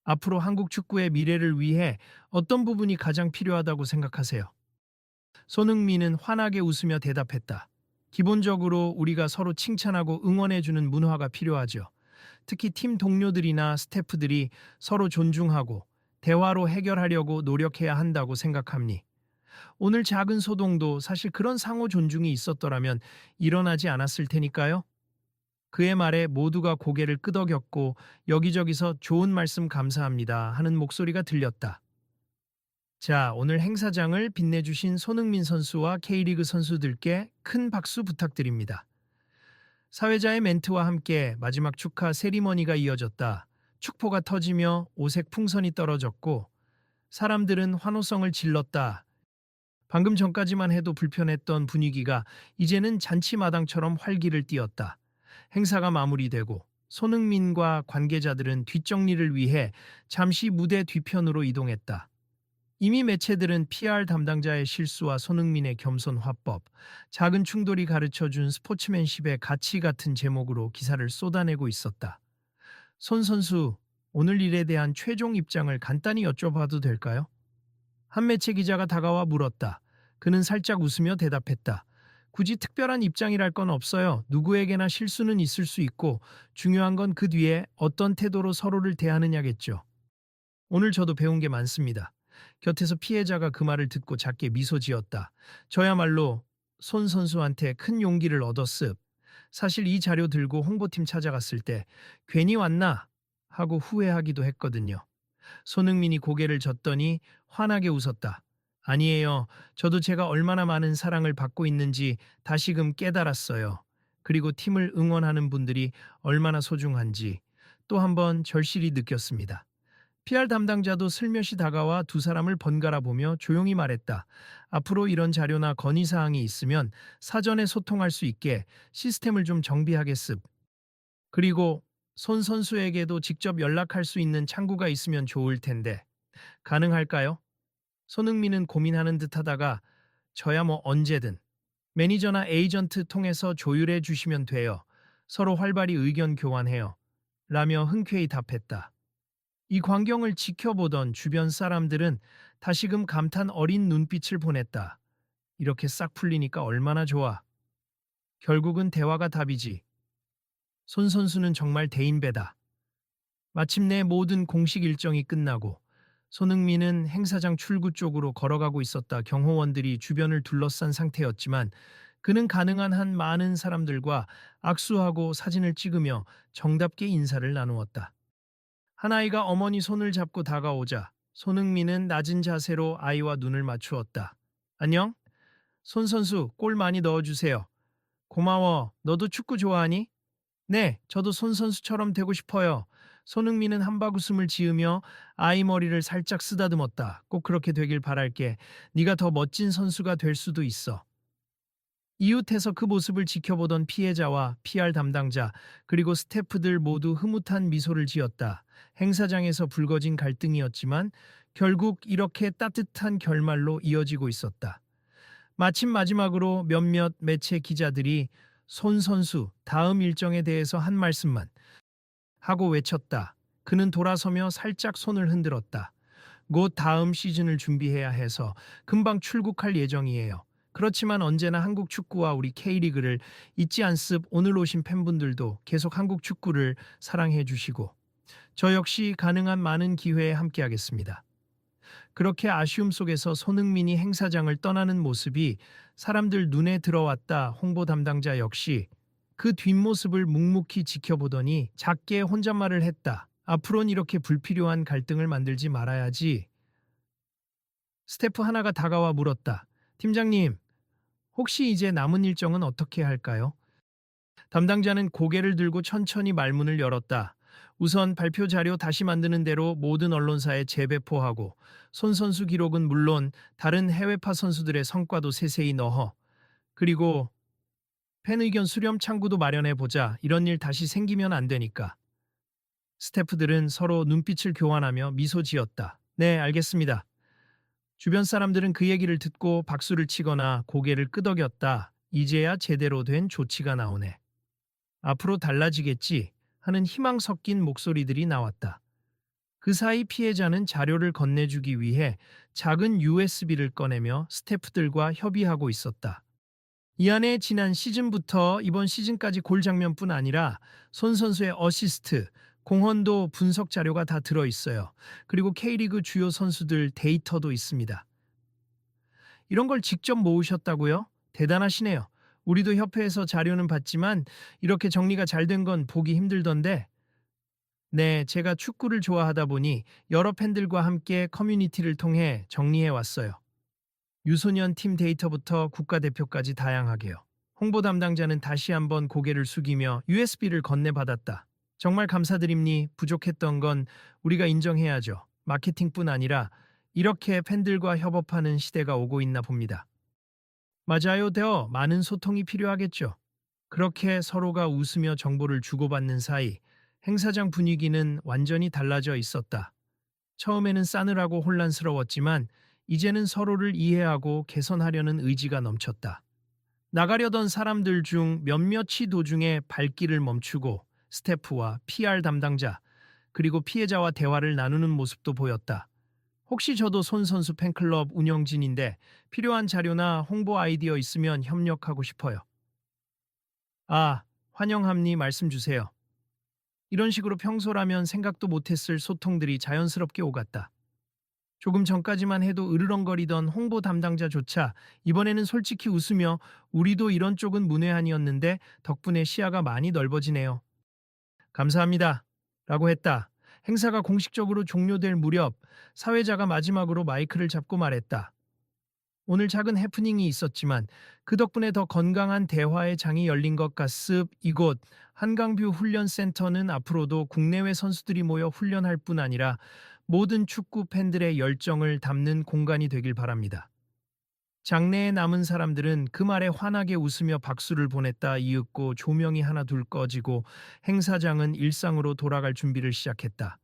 앞으로 한국 축구의 미래를 위해 어떤 부분이 가장 필요하다고 생각하세요? 손흥민은 환하게 웃으며 대답했다. 기본적으로 우리가 서로 칭찬하고 응원해주는 문화가 필요하죠. 특히 팀 동료들이나 스태프들이 서로 존중하고 대화로 해결하려고 노력해야 한다고 생각합니. 오늘 작은 소동도 사실 그런 상호 존중이 있었더라면 일어나지 않았을 테니까요. 그의 말에 모두가 고개를 끄덕였고 여기저기서 좋은 말씀 감사합니다 하는 목소리가 들렸다. 자, 오늘 행사장을 빛내주신 손흥민 선수와 K리그 선수들께 큰 박수 부탁드립니다. 사회자의 멘트와 함께 마지막 축하 세리머니가 이어졌다. 축포가 터지며 오색 풍선이 떨어졌고 사람들은 환호성을 질렀다. 방금 전까지만 해도 불편했던 분위기가 이제는 잔치마당처럼 활기를 띠었다. 행사가 마무리되고 손흥민과 관계자들은 뒷정리를 위해 잠시 무대 뒤편으로 이동했다. 이미 매체들은 PR 담당자의 실수와 손흥민의 겸손 화법, 작은 충돌이 가르쳐준 스포츠맨십의 가치 같은 제목으로 기사를 쏟아내고 있었다. 손 선수, 오늘 일에 대한 최종 입장을 간단히 여쭤봐도 될까요? 한 매체 기자가 다가와 물었다. 그는 살짝 웃으며 대답했다. 굳이 특별한 입장이랄 건 없어요. 누구에게나 실수는 있을 수 있고 중요한 건 그 뒤에 어떤 태도로 서로를 대하느냐겠죠. 오늘 저도 배운 게 많습니다. 곁에서 피해자가 그 말을 듣고 작게 미소 지었다. 저야말로 손 선수한테 큰 용기를 얻었습. 사실 이 자료 들고 홍보팀 찾아갔을 때 괜히 왔나 하고 후회하기도 했거든요. 손흥민이 고개를 젓더니 환하게 웃었다. 아니에요. 저도 제가 얼마나 많은 사랑을 받고 있는지 다시금 깨달았어요. 그리고 팀을 응원하는 분들이 얼마나 소중한지 또 한번 절실히 느꼈습니다. PR 담당자도 슬며시 다가와 두 사람을 번갈아 보며 조용히 말했다. 앞으로 이런 자료나 건의사항이 있으면 사전에 소통할 수 있게 시스템을 좀 정비하겠습. 그리고 손 선수에게도 직접 연락할 수 있는 창구가 있으면 좋을 텐데 가능할까요? 손흥민은 고민하는 듯 하다가 저야 뭐 언제든 매니저나 에이전트 통해서 조율해 주시면 돼요. 서로 활발히 의견 교환해요. 라며 흔쾌히 답했다. 이 광경을 지켜보던 주변 사람들은 다시금 감탄 어린 눈빛을 보냈다. 이렇게 싹 풀리니까 얼마나 좋아. 결국은 대화가 답이지. 손 선수는 정말 대인배다. 마침내 모든 공식 일정이 끝나고 손흥민은 행사장 출구 쪽으로 걸어가고 있었다. 경호원들이 주변을 둘러싼 상태였지만 그는 가능한 한 많은 사람들과 악수하고 사진을 찍으며 정답게 인사를 나누었다. 한 아이가 어머니 손을 잡고 다가오자 손흥민은 낮은 자세로 아이와 눈을 맞추었다. 안녕? 손 선수, 골 많이 넣어주세요. 고마워. 너도 축구 좋아하니? 네, 저도 손 선수처럼 되고 싶어요. 손흥민은 한바구음을 지으며 아이 머리를 살짝 쓰다듬었다. 꼭 그렇게 되길 바랄게. 네가 더 멋진 선수가 될 수도 있어. 이웃에서 그 모습을 지켜보던 피해자와 PR 담당자 그리고 스태프들 모두 흐뭇한 미소를 지었다. 행사장에서 불거진 갈등이었지만 결국 이렇게 따뜻한 결말로 이어지고 있었다. 마침 마지막으로 몇몇 매체 기자들이 손 선수 다음 일정에 대해서 한 말씀만 하고 외쳤다. 그는 돌아서며 살짝 손을 흔들었다. 곧 다음 시즌을 준비해야 해서 금방 출국할 예정이에요. 그렇지만 언제나 한국 축구와 우리 K리그를 잊지 않습. 오늘 오신 팬분들도 계속 한국 축구를 사랑해 주시고 저 역시 가능한 많은 기회에 함께하겠습니다. 그렇게 아쉬움 속에서 손흥민이 행사장을 떠나는 모습이 사람들 눈에 들어왔다. 홍보 담당자 역시 그 뒷모습을 묵묵히 지켜보더니 작게 혼잣말을 했다. 앞으로는 이렇게 불필요한 갈등을 만들지 말아야지. 스태프 하나가 다가와 물었다. 팀장님, 혹시 이제 남은 일정은 어떻게 할까요? 담당자는 고개를 들고 천천히 말문을 열었다. 우선 발표 자료 다시 만드는 대로 모든 언론사에 재배포하고 손 선수 기록은 물론 다른 해외파 선수들의 성과도 세세히 넣어. 그리고 팬 의견 수렴 창구도 마련해 보자. 이런 일 다시 생기면 안 되니까. 스태프들은 서로 눈빛을 교환하며 미소 지었다. 네, 알겠습니다. 주변 사람들은 그 얘기를 듣고 박수를 치거나 고개를 끄덕였다. 이제야 제대로 된 조치가 나오네. 앞으로 달라지겠지 하는 희망 섞인 목소리들이 나왔다. 그 사이 피해자는 자료를 건네주기 위해 작은 USB를 꺼내며 스태프들과 협의하고 있었다. 이 안에 지난 시즌부터 이번 시즌까지 골 장면뿐 아니라 손 선수의 어시스트, 공헌도 분석 자료가 다 들어있어요. 그리고 K리그 주요 선수들 데이터도 있습니다. 이런 걸 직접 모으셨다고요? 대단하시네요. 우리도 협회에서 자료는 봤지만 이렇게 정리가 잘 된 건 보기 힘들던데. 네, 제가 축구를 좋아하다 보니 여러 팬들과 함께 커뮤니티를 통해 정리해 왔어요. 유소년 팀 데이터부터 국가대표까지 다양하게요. 홍보 담당자는 다시 한번 고개를 숙이며 USB를 건네받았다. 정말 감사드립니. 부족했던 건 우리가 인정해야죠. 마케팅뿐 아니라 이렇게 팬들과 협업하는 시대가 오고 있나 봅니다. 맞아요, 되어 많은 소통이 필요하겠죠. 그렇게 서로가 웃으며 정보를 주고받는 사이 행사장 분위기는 완전히 달라져 있었다. 처음에는 싸늘하고 혼란스러웠지만 이제는 서로를 이해하고 개선하려는 의지가 넘쳤다. 나가려던 사람들 중 몇몇이 도중에 발길을 멈추고 스태프와 PR 담당자 그리고 피해자와 대화를 나누는 모습도 보였다. 혹시 저도 손 선수 팬클럽 운영진인데 필요한 자료나 홍보 아이디어 있으면 협력하고 싶어요. 아, 환영합니. 말씀 주세요. 이런 식으로 평소라면 생각도 못했을 소통들이 자연스럽게 오갔다. 조금 전까지만 해도 으르렁거리던 홍보 담당자조차 이번에는 솔직히 웃으며 우리도 이런 쪽은 문외한이었는데 덕분에 시야가 많이 넓어지네요. 감사합니다. 라고 했다. 행사가 공식적으로 종료될 무렵 사회자가 마지막으로 마이크를 잡고 말했다. 오늘 작은 해프닝이 있었지만 그 덕분에 더 건강한 대화의 장이 열린 것 같습. 이곳 한강뷰 훈련센터는 앞으로도 국내외 선수들이 모여 훈련할 뿐 아니라 모든 축구 팬들의 열정을 담는 공간이 되길 바랍니다. 장내에 남은 사람들은 그 말에 환하게 웃으며 박수를 보냈다. 이윽고 조명이 하나 둘 꺼지고 행사장은 일상으로 돌아갈 준비를 시작했다.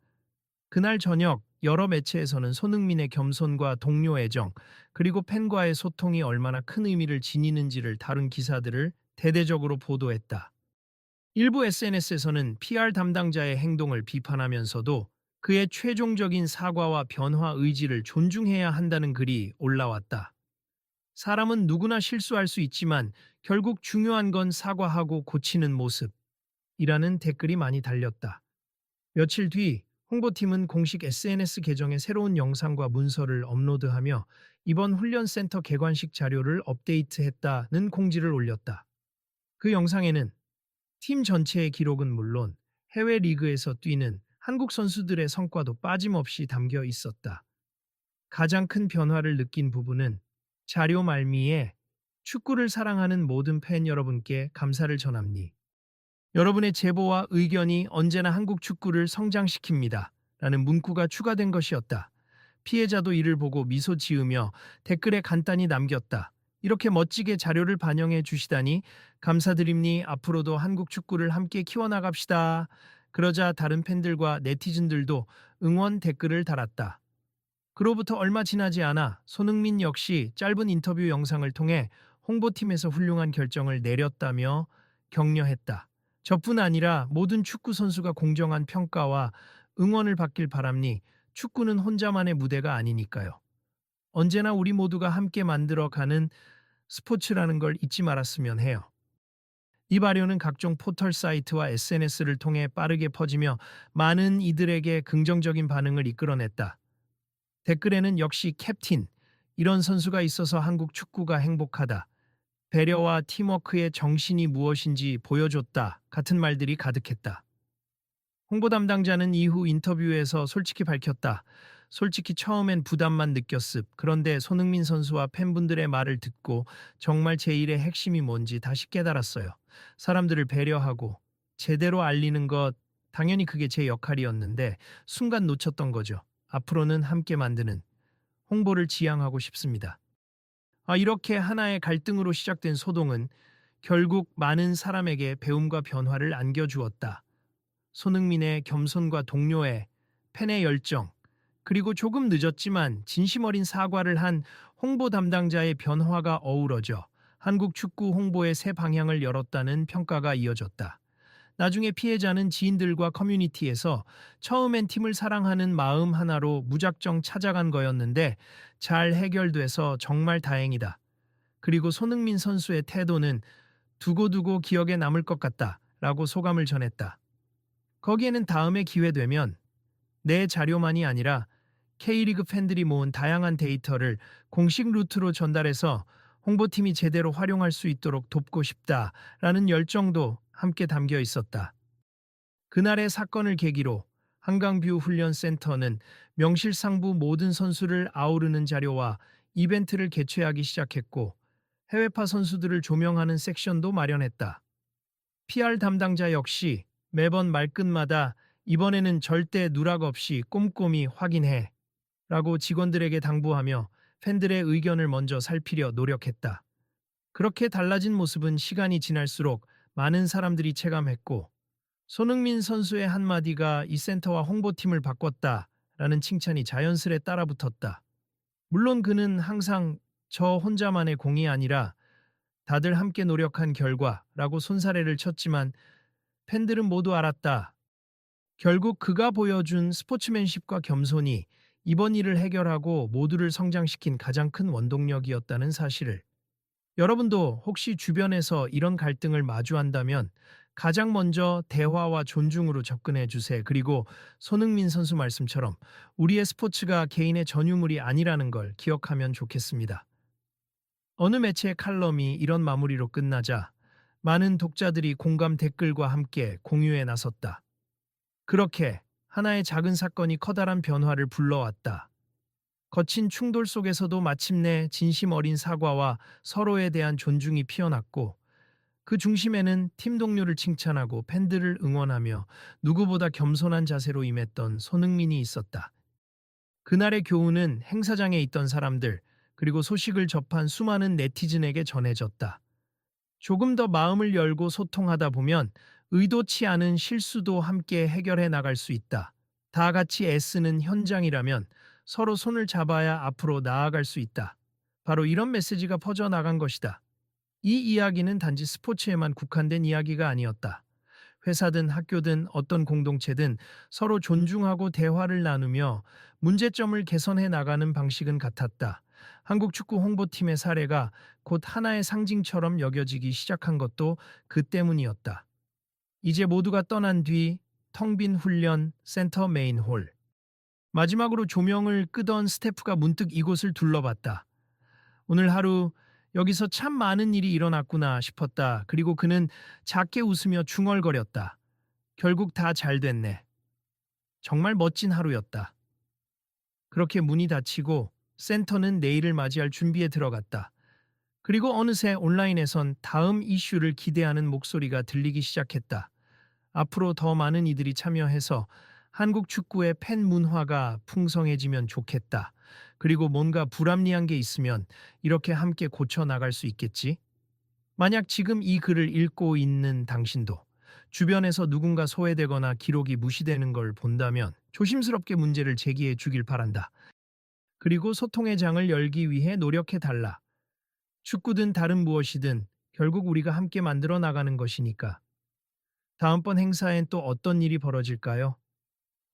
그날 저녁 여러 매체에서는 손흥민의 겸손과 동료 애정 그리고 팬과의 소통이 얼마나 큰 의미를 지니는지를 다룬 기사들을 대대적으로 보도했다. 일부 SNS에서는 PR 담당자의 행동을 비판하면서도 그의 최종적인 사과와 변화 의지를 존중해야 한다는 글이 올라왔다. 사람은 누구나 실수할 수 있지만 결국 중요한 건 사과하고 고치는 모습이라는 댓글이 많이 달렸다. 며칠 뒤 홍보팀은 공식 SNS 계정에 새로운 영상과 문서를 업로드하며 이번 훈련센터 개관식 자료를 업데이트했다는 공지를 올렸다. 그 영상에는 팀 전체의 기록은 물론 해외 리그에서 뛰는 한국 선수들의 성과도 빠짐없이 담겨 있었다. 가장 큰 변화를 느낀 부분은 자료 말미에 축구를 사랑하는 모든 팬 여러분께 감사를 전합니. 여러분의 제보와 의견이 언제나 한국 축구를 성장시킵니다. 라는 문구가 추가된 것이었다. 피해자도 이를 보고 미소 지으며 댓글에 간단히 남겼다. 이렇게 멋지게 자료를 반영해 주시다니 감사드립니. 앞으로도 한국 축구를 함께 키워나갑시다. 그러자 다른 팬들과 네티즌들도 응원 댓글을 달았다. 그로부터 얼마 지나지 않아 손흥민 역시 짧은 인터뷰 영상을 통해 홍보팀에서 훌륭한 결정을 내렸다며 격려했다. 저뿐 아니라 모든 축구 선수가 공정한 평가와 응원을 받길 바랍니. 축구는 혼자만의 무대가 아니니까요. 언제나 우리 모두가 함께 만들어가는 스포츠라는 걸 잊지 말았으면 해요. 이 발효는 각종 포털 사이트와 SNS를 통해 빠르게 퍼지며 많은 이들에게 긍정적인 반응을 이끌어냈다. 댓글에는 역시 캡틴, 이런 선수가 있어서 한국 축구가 행복하다. 배려와 팀워크의 정신이 무엇인지 보여줬다. 같은 말들이 가득했다. 홍보 담당자는 이후 인터뷰에서 솔직히 밝혔다. 솔직히 처음엔 부담만 느꼈습. 그런데 손흥민 선수와 팬분들의 말을 듣고 정말 제 일의 핵심이 뭔지 다시 깨달았어요. 사람들을 배려하고 제대로 알리는 것, 당연히 그게 제 역할이었는데 순간 놓쳤던 거죠. 앞으로는 함께 만드는 홍보를 지향하고 싶습니다. 이렇게 하나의 갈등으로 시작된 소동은 결국 많은 사람에게 배움과 변화를 안겨주었다. 손흥민의 겸손과 동료애, 팬의 열정, 그리고 조금 늦었지만 진심 어린 사과를 한 홍보 담당자의 변화가 어우러져 한국 축구 홍보의 새 방향을 열었다는 평가가 이어졌다. 나중에 피해자는 지인들과 커뮤니티에서 처음엔 팀을 사랑하는 마음 하나로 무작정 찾아간 거였는데 잘 해결돼서 정말 다행이다. 그리고 손흥민 선수의 태도는 두고두고 기억에 남을 것 같다 라고 소감을 전했다. 거기에는 다음에 기회 되면 내 자료만이 아니라 K리그 팬들이 모은 다양한 데이터를 공식 루트로 전달해서 홍보팀이 제대로 활용할 수 있도록 돕고 싶다라는 열정도 함께 담겨 있었다. 그날의 사건을 계기로 한강뷰 훈련센터는 명실상부 모든 선수를 아우르는 자료와 이벤트를 개최하기 시작했고 해외파 선수들을 조명하는 섹션도 마련했다. PR 담당자 역시 매번 말끝마다 이번에는 절대 누락 없이 꼼꼼히 확인해 라고 직원들에게 당부하며 팬들의 의견을 먼저 살피려 노력했다. 그렇게 달라진 모습은 시간이 지날수록 많은 사람들이 체감했고 손흥민 선수의 한마디가 이 센터와 홍보팀을 바꿨다라는 칭찬이 자연스레 따라붙었다. 물론 그는 항상 저 혼자만의 공이 아니라 다들 함께 노력한 결과라고 손사래를 쳤지만 팬들은 모두 알았다. 결국 그가 보여준 스포츠맨십과 겸손이 이번 일을 해결하고 모두를 성장시킨 가장 큰 원동력이었다는 사실을. 여러분도 혹시 주변에서 이런 갈등을 마주한다면 가장 먼저 대화와 존중으로 접근해 주세요. 그리고 손흥민 선수 말씀처럼 우리의 스포츠가 개인의 전유물이 아니라는 걸 기억하면 좋겠습니다. 어느 매체의 칼럼이 이런 마무리로 끝나자 많은 독자들이 공감 댓글과 함께 공유에 나섰다. 그렇게 하나의 작은 사건이 커다란 변화를 불러왔다. 거친 충돌 속에서도 마침내 진심 어린 사과와 서로에 대한 존중이 피어났고 그 중심에는 팀 동료를 칭찬하고 팬들을 응원하며 누구보다 겸손한 자세로 임했던 손흥민이 있었다. 그날의 교훈은 행사장에 있던 사람들 그리고 소식을 접한 수많은 네티즌에게 전해졌다. 조금 더 마음을 열고 소통하다 보면 의도치 않은 실수도 함께 해결해 나갈 수 있다. 다 같이 애쓰는 현장이라면 서로 손을 잡아야 앞으로 나아갈 수 있다. 바로 이런 메시지가 퍼져나간 것이다. 이 이야기는 단지 스포츠에만 국한된 이야기가 아니었다. 회사든 학교든 어떤 공동체든 서로 존중하고 대화를 나누며 문제점을 개선해 나가는 방식은 같았다. 한국 축구 홍보팀의 사례가 곧 하나의 상징처럼 여겨지기 시작한 것도 그 때문이었다. 이제 모두가 떠난 뒤 텅 빈 훈련 센터 메인 홀. 마지막으로 조명을 끄던 스태프가 문득 이곳을 둘러봤다. 오늘 하루 여기서 참 많은 일이 일어났구나 싶었다. 그리고 그는 작게 웃으며 중얼거렸다. 결국 다 잘 됐네. 정말 멋진 하루였다. 그렇게 문이 닫히고 센터는 내일을 맞이할 준비에 들어갔다. 그리고 어느새 온라인에선 다음 이슈를 기대하는 목소리가 들리기 시작했다. 앞으로 더 많은 이들이 참여해서 한국 축구의 팬 문화가 풍성해지면 좋겠다. 그리고 뭔가 불합리한 게 있으면 이렇게 함께 고쳐 나갈 수 있겠지? 만약 지금 이 글을 읽고 있는 당신도 주변에서 누군가 소외되거나 기록이 무시되는 걸 본다면 조심스럽게 문제를 제기해 주길 바란다. 그리고 소통의 장을 열기 위해 노력해 달라. 축구든 다른 무엇이든 결국 우리가 함께 만들어 나가는 것이니까. 다음번 행사엔 또 어떤 일이 벌어질까요?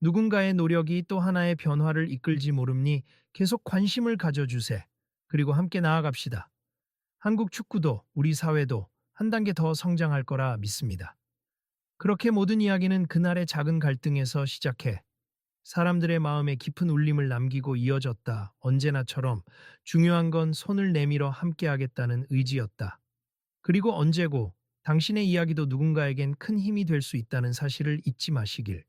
누군가의 노력이 또 하나의 변화를 이끌지 모름니 계속 관심을 가져주세. 그리고 함께 나아갑시다. 한국 축구도 우리 사회도 한 단계 더 성장할 거라 믿습니다. 그렇게 모든 이야기는 그날의 작은 갈등에서 시작해 사람들의 마음에 깊은 울림을 남기고 이어졌다. 언제나처럼 중요한 건 손을 내밀어 함께하겠다는 의지였다. 그리고 언제고 당신의 이야기도 누군가에겐 큰 힘이 될 수 있다는 사실을 잊지 마시길.